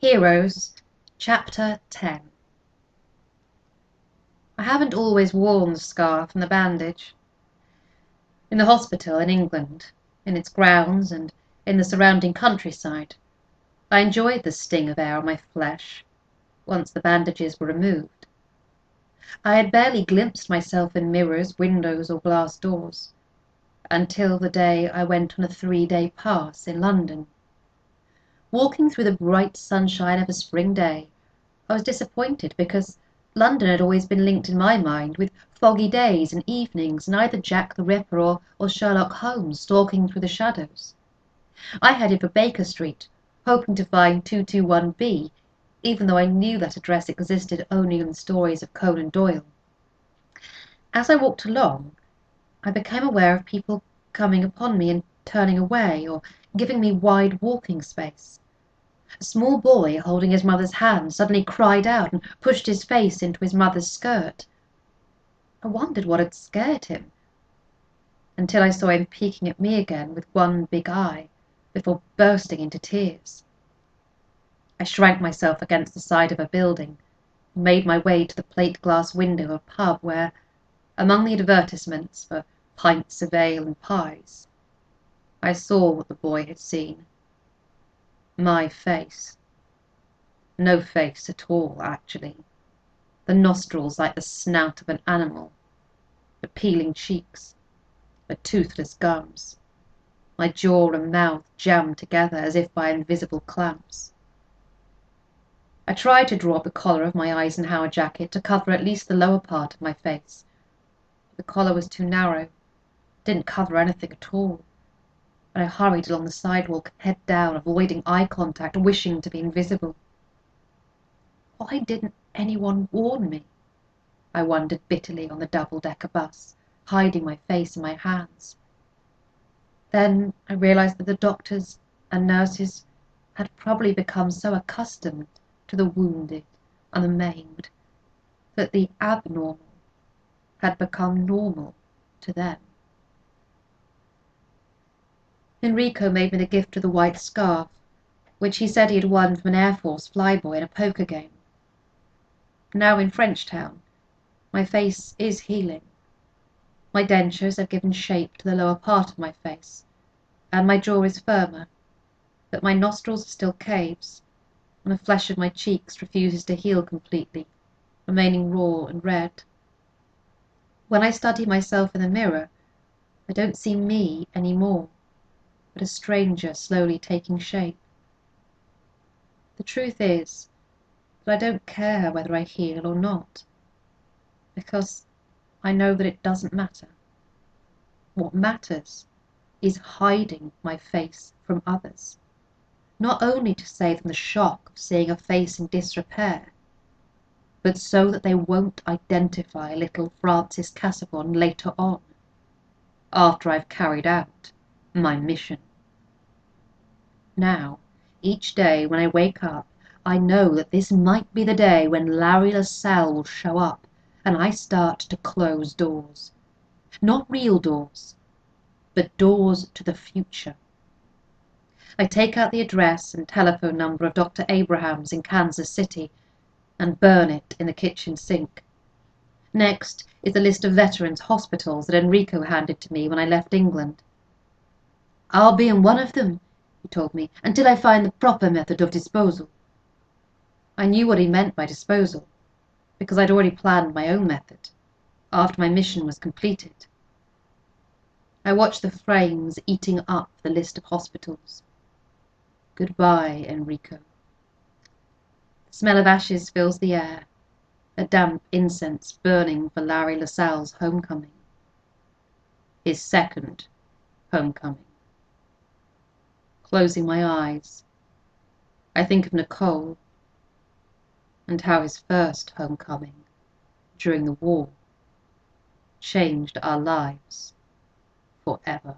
Heroes, Chapter 10. I haven't always worn the scarf and the bandage. In the hospital in England, in its grounds and in the surrounding countryside, I enjoyed the sting of air on my flesh, once the bandages were removed. I had barely glimpsed myself in mirrors, windows or glass doors, until the day I went on a 3-day pass in London. Walking through the bright sunshine of a spring day, I was disappointed because London had always been linked in my mind with foggy days and evenings and either Jack the Ripper or Sherlock Holmes stalking through the shadows. I headed for Baker Street, hoping to find 221B, even though I knew that address existed only in the stories of Conan Doyle. As I walked along, I became aware of people coming upon me and turning away, or giving me wide walking space. A small boy, holding his mother's hand, suddenly cried out and pushed his face into his mother's skirt. I wondered what had scared him, until I saw him peeking at me again with one big eye, before bursting into tears. I shrank myself against the side of a building, and made my way to the plate-glass window of a pub where, among the advertisements for pints of ale and pies, I saw what the boy had seen. My face. No face at all, actually. The nostrils like the snout of an animal, the peeling cheeks, the toothless gums, my jaw and mouth jammed together as if by invisible clamps. I tried to draw up the collar of my Eisenhower jacket to cover at least the lower part of my face. The collar was too narrow, didn't cover anything at all, and I hurried along the sidewalk, head down, avoiding eye contact, wishing to be invisible. Why didn't anyone warn me? I wondered bitterly on the double-decker bus, hiding my face in my hands. Then I realized that the doctors and nurses had probably become so accustomed to the wounded and the maimed that the abnormal had become normal to them. Enrico made me the gift of the white scarf, which he said he had won from an Air Force flyboy in a poker game. Now in Frenchtown, my face is healing. My dentures have given shape to the lower part of my face, and my jaw is firmer, but my nostrils are still caves, and the flesh of my cheeks refuses to heal completely, remaining raw and red. When I study myself in the mirror, I don't see me any more, but a stranger slowly taking shape. The truth is that I don't care whether I heal or not, because I know that it doesn't matter. What matters is hiding my face from others, not only to save them the shock of seeing a face in disrepair, but so that they won't identify little Francis Casaubon later on, after I've carried out my mission. Now, each day when I wake up, I know that this might be the day when Larry LaSalle will show up and I start to close doors. Not real doors, but doors to the future. I take out the address and telephone number of Dr. Abrams in Kansas City and burn it in the kitchen sink. Next is a list of veterans' hospitals that Enrico handed to me when I left England. "I'll be in one of them," he told me, "until I find the proper method of disposal." I knew what he meant by disposal, because I'd already planned my own method, after my mission was completed. I watched the frames eating up the list of hospitals. Goodbye, Enrico. The smell of ashes fills the air, a damp incense burning for Larry LaSalle's homecoming. His second homecoming. Closing my eyes, I think of Nicole and how his first homecoming during the war changed our lives forever.